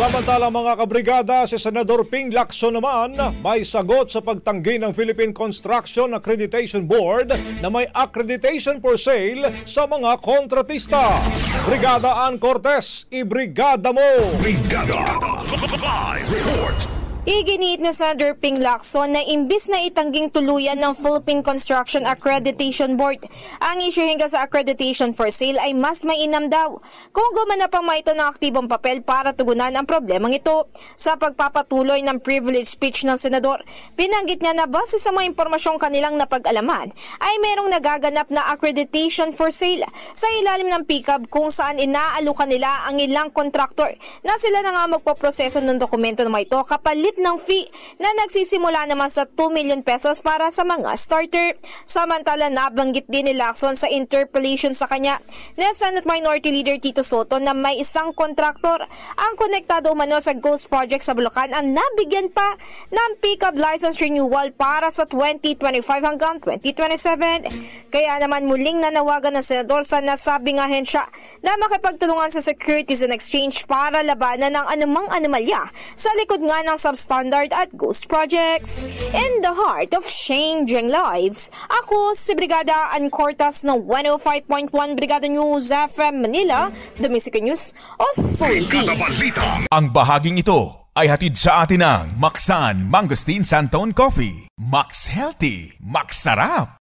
Samantala mga kabrigada, si Senador Ping Lacson naman may sagot sa pagtanggi ng Philippine Construction Accreditation Board na may accreditation for sale sa mga kontratista. Brigada Ann Cortez, ibrigada mo! Brigada Live Report! Iginiit na Senator Ping Lacson na imbis na itangging tuluyan ng Philippine Construction Accreditation Board ang issue hingga sa accreditation for sale ay mas mainam daw kung gumanap ang ito ng aktibong papel para tugunan ang problemang ito. Sa pagpapatuloy ng privilege speech ng senador, binanggit niya na base sa mga impormasyong kanilang napag-alaman ay merong nagaganap na accreditation for sale sa ilalim ng PCAB kung saan inaalukan nila ang ilang kontraktor na sila na nga magpoproseso ng dokumento na ito kapalit ng fee na nagsisimula naman sa 2 million pesos para sa mga starter. Samantala, nabanggit din ni Lacson sa interpellation sa kanya na Senate Minority Leader Tito Soto na may isang kontraktor ang konektado umano sa Ghost Project sa Bulacan ang nabigyan pa ng PCAB license renewal para sa 2025 hanggang 2027. Kaya naman muling nanawagan ng senador sa nasabing ahensya na makipagtulungan sa Securities and Exchange para labanan ng anumang anomalya sa likod nga ng substandard at ghost projects. In the heart of changing lives, ako si Brigada Ann Cortez ng 105.1 Brigada News FM Manila, The Mexican News Authority. Ang bahaging ito ay hatid sa atin ng Maxan Mangosteen Santon Coffee. Max Healthy, Max Sarap.